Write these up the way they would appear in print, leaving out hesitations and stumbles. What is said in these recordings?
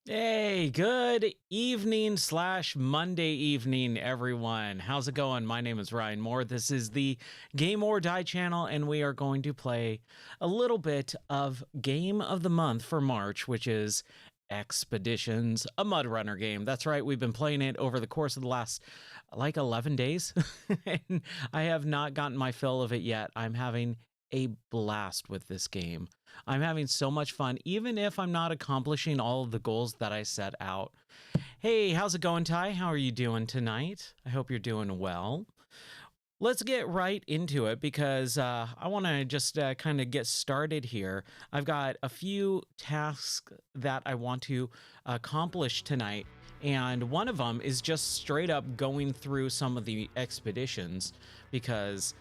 Hey, good evening slash Monday evening, everyone. How's it going? My name is Ryan Moore. This is the Game or Die channel, and we are going to play a little bit of Game of the Month for March, which is Expeditions, a Mud Runner game. That's right, we've been playing it over the course of the last like 11 days, and I have not gotten my fill of it yet. I'm having a blast with this game. I'm having so much fun, even if I'm not accomplishing all of the goals that I set out. Hey, how's it going, Ty? How are you doing tonight? I hope you're doing well. Let's get right into it because I want to just kind of get started here. I've got a few tasks that I want to accomplish tonight, and one of them is just straight up going through some of the expeditions because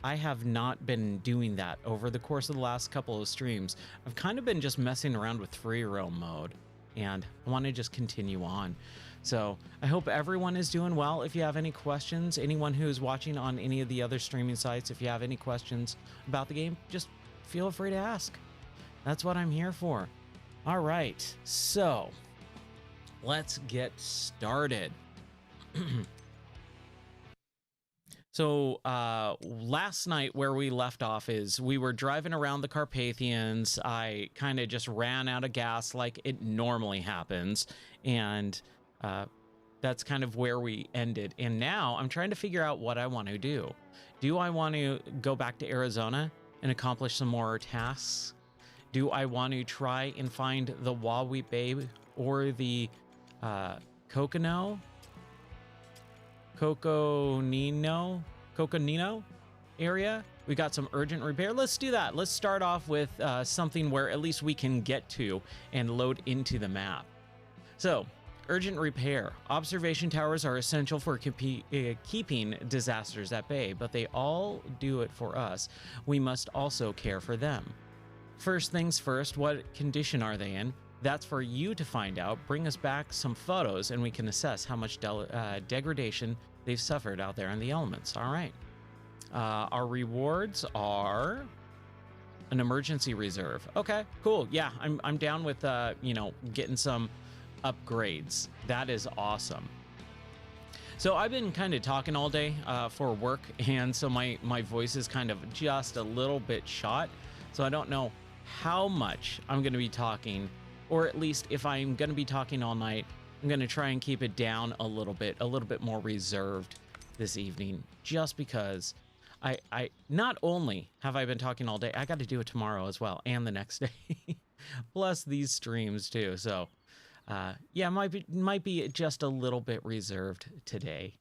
I have not been doing that over the course of the last couple of streams. I've kind of been just messing around with free roam mode, and I want to just continue on. So I hope everyone is doing well. If you have any questions, anyone who's watching on any of the other streaming sites, if you have any questions about the game, just feel free to ask. That's what I'm here for. All right, so let's get started. So last night where we left off is we were driving around the Carpathians. I kind of just ran out of gas like it normally happens. And that's kind of where we ended. And now I'm trying to figure out what I want to do. Do I want to go back to Arizona and accomplish some more tasks? Do I want to try and find the Wawi Babe or the Coconino area? We got some urgent repair. Let's do that. Let's start off with something where at least we can get to and load into the map. So, urgent repair. Observation towers are essential for keeping disasters at bay, but they all do it for us. We must also care for them. First things first, what condition are they in? That's for you to find out. Bring us back some photos and we can assess how much degradation they've suffered out there in the elements. All right. Our rewards are an emergency reserve. Okay, cool. Yeah, I'm down with getting some upgrades. That is awesome. So I've been kind of talking all day for work, and so my voice is kind of just a little bit shot. So I don't know how much I'm going to be talking, or at least if I'm going to be talking all night, I'm going to try and keep it down a little bit more reserved this evening, just because I not only have I been talking all day, I got to do it tomorrow as well, and the next day, plus these streams too. So yeah, might be just a little bit reserved today.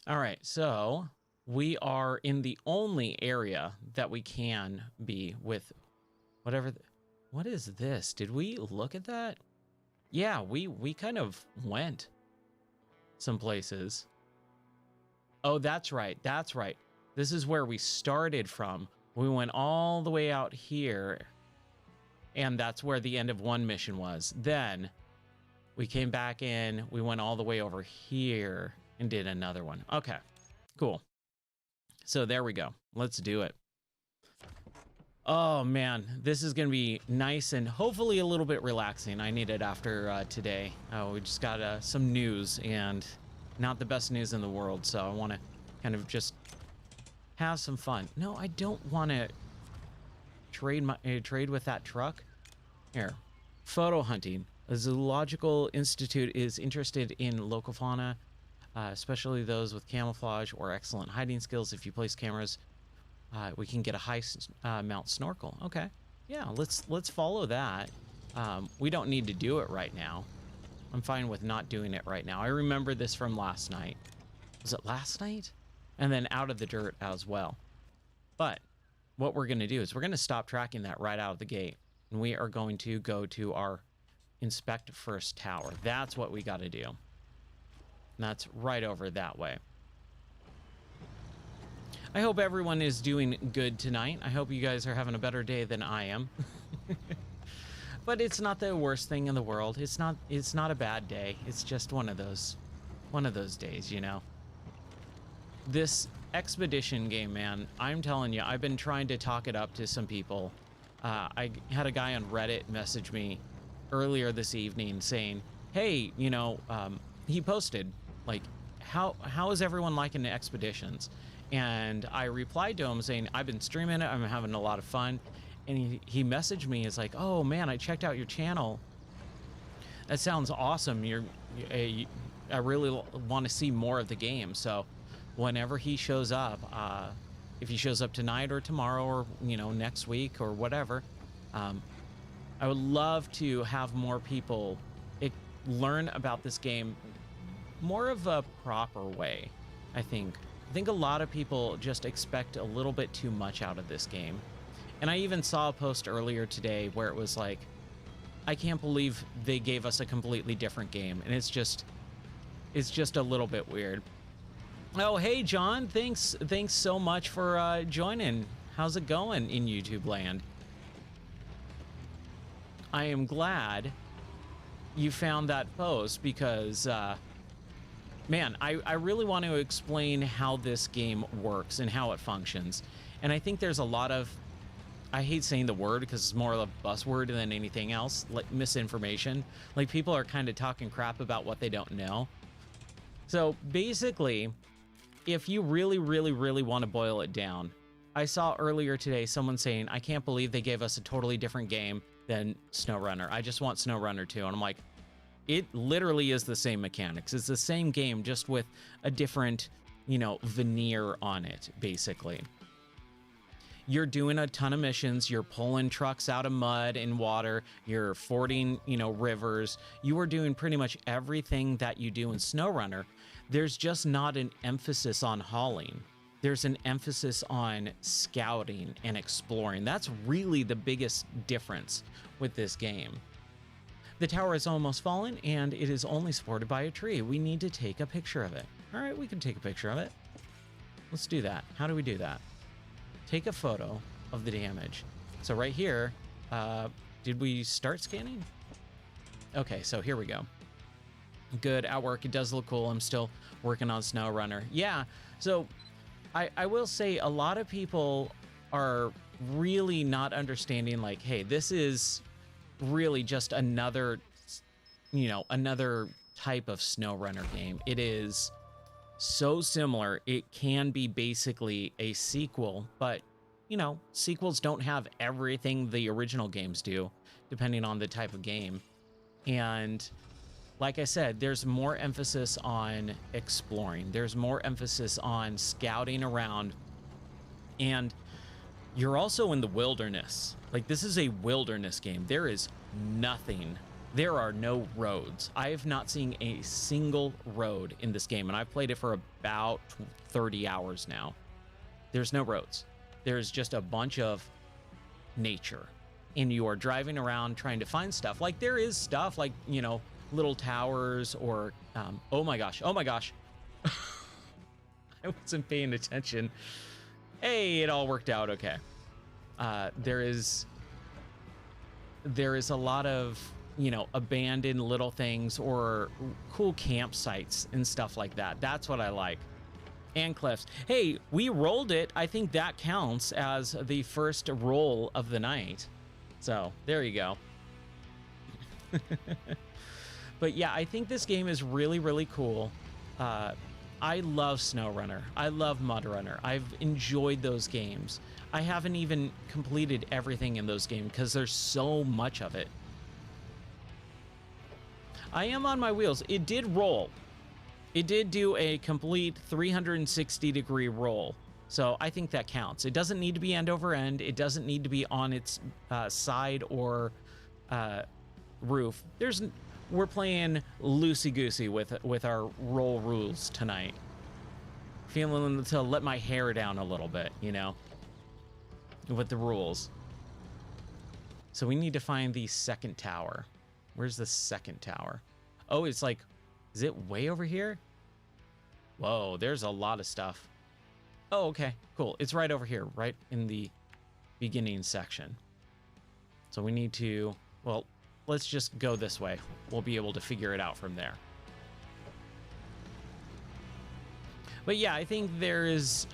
All right, so we are in the only area that we can be with whatever. What is this? Did we look at that? Yeah, we kind of went some places. Oh, that's right. That's right. This is where we started from. We went all the way out here, and that's where the end of one mission was. Then we came back in, we went all the way over here and did another one. Okay, cool. So there we go. Let's do it. Oh man, this is gonna be nice and hopefully a little bit relaxing. I need it after today. We just got some news, and not the best news in the world, so I want to kind of just have some fun. No, I don't want to trade with that truck. Here, photo hunting. A zoological institute is interested in local fauna, especially those with camouflage or excellent hiding skills. If you place cameras, we can get a high mount snorkel. Okay, yeah, let's follow that. We don't need to do it right now. I'm fine with not doing it right now. I remember this from last night. Was it last night? And then Out of the Dirt as well. But what we're going to do is we're going to stop tracking that right out of the gate. And we are going to go to our inspect first tower. That's what we got to do. And that's right over that way. I hope everyone is doing good tonight. I hope you guys are having a better day than I am. But it's not the worst thing in the world. It's not a bad day. It's just one of those days, you know. This expedition game, man, I'm telling you, I've been trying to talk it up to some people. I had a guy on Reddit message me earlier this evening saying, hey, he posted like, how is everyone liking the expeditions? And I replied to him saying, I've been streaming it, I'm having a lot of fun. And he messaged me, it's like, oh man, I checked out your channel. That sounds awesome. I really want to see more of the game. So whenever he shows up, if he shows up tonight or tomorrow or, next week or whatever, I would love to have more people learn about this game more of a proper way. I think a lot of people just expect a little bit too much out of this game. And I even saw a post earlier today where it was like, I can't believe they gave us a completely different game. And it's just a little bit weird. Oh, hey, John, thanks so much for joining. How's it going in YouTube land? I am glad you found that post because, man, I really want to explain how this game works and how it functions. And I think there's a lot of, I hate saying the word because it's more of a buzzword than anything else, like misinformation. Like people are kind of talking crap about what they don't know. So basically, if you really, really, really want to boil it down, I saw earlier today someone saying, I can't believe they gave us a totally different game than SnowRunner. I just want SnowRunner 2. And I'm like, it literally is the same mechanics. It's the same game, just with a different, veneer on it, basically. You're doing a ton of missions. You're pulling trucks out of mud and water. You're fording, rivers. You are doing pretty much everything that you do in SnowRunner. There's just not an emphasis on hauling. There's an emphasis on scouting and exploring. That's really the biggest difference with this game. The tower is almost fallen and it is only supported by a tree. We need to take a picture of it. All right, we can take a picture of it. Let's do that. How do we do that? Take a photo of the damage. So right here, did we start scanning? Okay, so here we go. Good, at work, it does look cool. I'm still working on SnowRunner. Yeah, so I will say a lot of people are really not understanding, like, hey, this is really just another, another type of SnowRunner game. It is so similar. It can be basically a sequel, but, sequels don't have everything the original games do, depending on the type of game. And like I said, there's more emphasis on exploring. There's more emphasis on scouting around. And you're also in the wilderness. Like, this is a wilderness game. There is nothing. There are no roads. I have not seen a single road in this game, and I've played it for about 30 hours now. There's no roads. There's just a bunch of nature. And you are driving around trying to find stuff. Like, there is stuff like, little towers or oh my gosh I wasn't paying attention. Hey, it all worked out okay. There is a lot of abandoned little things or cool campsites and stuff like that. That's what I like. And cliffs. Hey, we rolled it. I think that counts as the first roll of the night, so there you go. But yeah, I think this game is really, really cool. I love SnowRunner. I love MudRunner. I've enjoyed those games. I haven't even completed everything in those games because there's so much of it. I am on my wheels. It did roll. It did do a complete 360-degree roll. So I think that counts. It doesn't need to be end over end. It doesn't need to be on its side or roof. We're playing loosey-goosey with our roll rules tonight. Feeling to let my hair down a little bit, with the rules. So we need to find the second tower. Where's the second tower? Oh, it's like, is it way over here? Whoa, there's a lot of stuff. Oh, okay, cool. It's right over here, right in the beginning section. So we need to, well, let's just go this way. We'll be able to figure it out from there. But yeah, I think there is,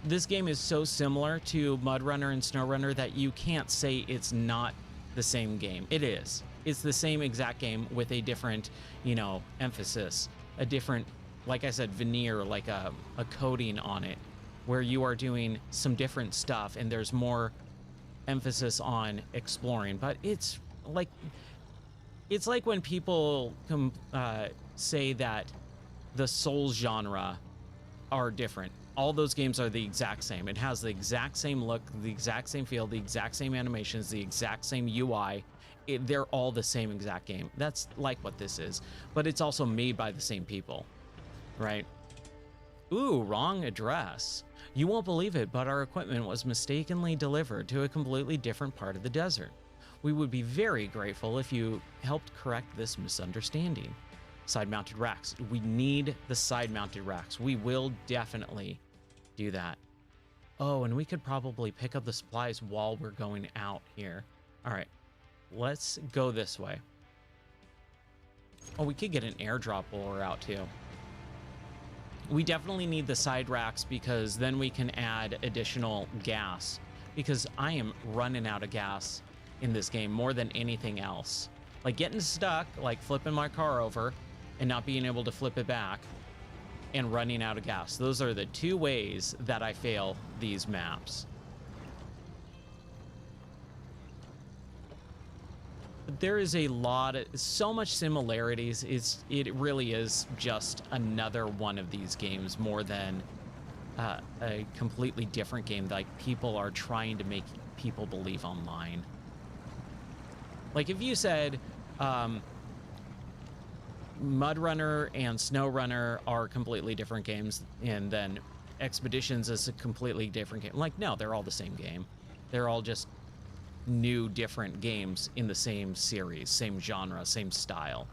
this game is so similar to MudRunner and SnowRunner that you can't say it's not the same game. It is. It's the same exact game with a different, you know, emphasis, a different, like I said, veneer, like a coating on it, where you are doing some different stuff and there's more emphasis on exploring. But it's like when people say that the Souls genre are different. All those games are the exact same. It has the exact same look, the exact same feel, the exact same animations, the exact same UI. They're all the same exact game. That's like what this is, but it's also made by the same people, right? Ooh, wrong address. You won't believe it, but our equipment was mistakenly delivered to a completely different part of the desert. We would be very grateful if you helped correct this misunderstanding. Side-mounted racks. We need the side-mounted racks. We will definitely do that. Oh, and we could probably pick up the supplies while we're going out here. All right, let's go this way. Oh, we could get an airdrop while we're out too. We definitely need the side racks because then we can add additional gas, because I am running out of gas in this game more than anything else. Like getting stuck, like flipping my car over and not being able to flip it back, and running out of gas. Those are the two ways that I fail these maps. There is a lot of, so much similarities. It really is just another one of these games more than a completely different game like people are trying to make people believe online. Like if you said Mud Runner and Snow Runner are completely different games, and then Expeditions is a completely different game. Like, no, they're all the same game. They're all just new, different games in the same series, same genre, same style.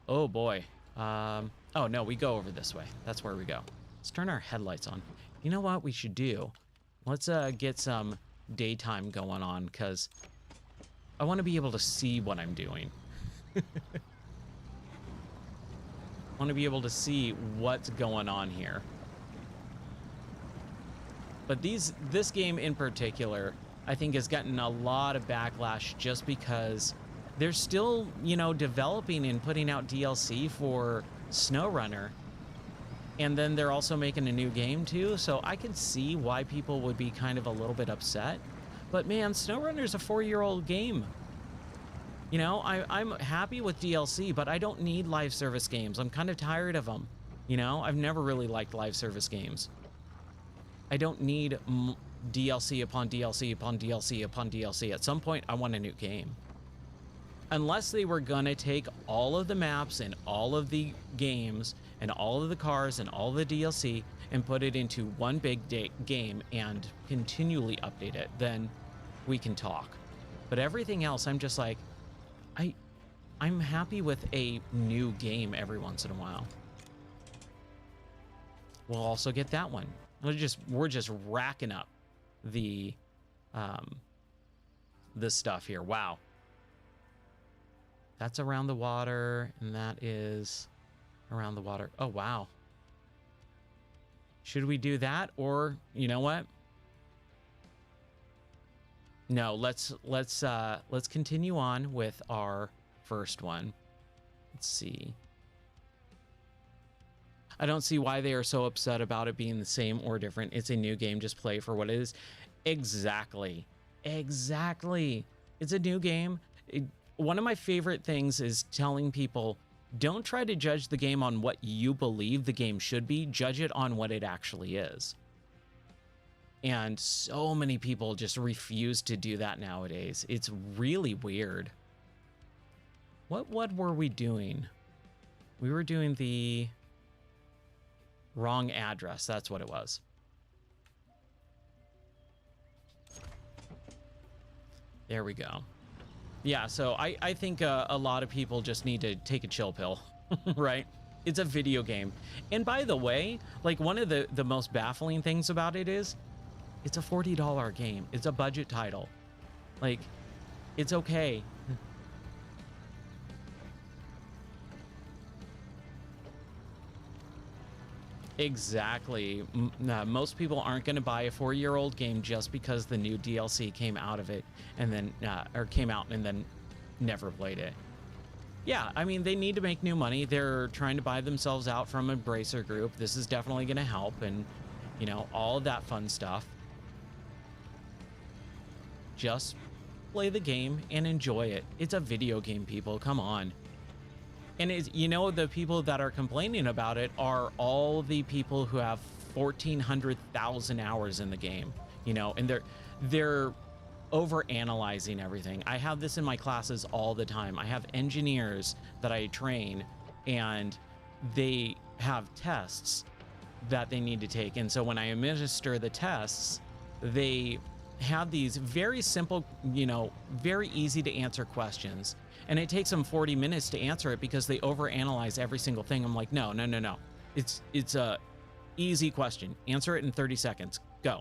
Oh boy. Oh no, we go over this way. That's where we go. Let's turn our headlights on. You know what we should do? Let's get some daytime going on, because I want to be able to see what I'm doing. I want to be able to see what's going on here. But this game in particular, I think, has gotten a lot of backlash just because they're still, you know, developing and putting out DLC for SnowRunner. And then they're also making a new game too. So I can see why people would be kind of a little bit upset. But man, SnowRunner's a 4-year-old game. You know, I'm happy with DLC, but I don't need live service games. I'm kind of tired of them. You know, I've never really liked live service games. I don't need DLC upon DLC upon DLC upon DLC. At some point, I want a new game. Unless they were gonna take all of the maps and all of the games and all of the cars and all of the DLC and put it into one big game and continually update it, then we can talk. But everything else, I'm just like, I'm happy with a new game every once in a while. We'll also get that one. We're just racking up the stuff here. Wow. That's around the water, and that is around the water. Oh wow. Should we do that, or you know what? No, let's continue on with our first one. Let's see. I don't see why they are so upset about it being the same or different. It's a new game. Just play for what it is. Exactly. Exactly. It's a new game. One of my favorite things is telling people, don't try to judge the game on what you believe the game should be. Judge it on what it actually is. And so many people just refuse to do that nowadays. It's really weird. What were we doing? We were doing the wrong address. That's what it was. There we go. Yeah, so I think a lot of people just need to take a chill pill, right? It's a video game. And by the way, like one of the most baffling things about it is it's a $40 game. It's a budget title. Like, it's okay. Exactly. Most people aren't going to buy a 4-year-old game just because the new DLC came out of it and then or came out and then never played it. Yeah, I mean, they need to make new money. They're trying to buy themselves out from a Bracer Group. This is definitely going to help, and you know, all of that fun stuff. Just play the game and enjoy it. It's a video game, people. Come on. And it's, you know, the people that are complaining about it are all the people who have 1,400,000 hours in the game, you know, and they're over analyzing everything. I have this in my classes all the time. I have engineers that I train, and they have tests that they need to take. And so when I administer the tests, they have these very simple, you know, very easy to answer questions. And it takes them 40 minutes to answer it because they overanalyze every single thing. I'm like, no. It's a easy question. Answer it in 30 seconds.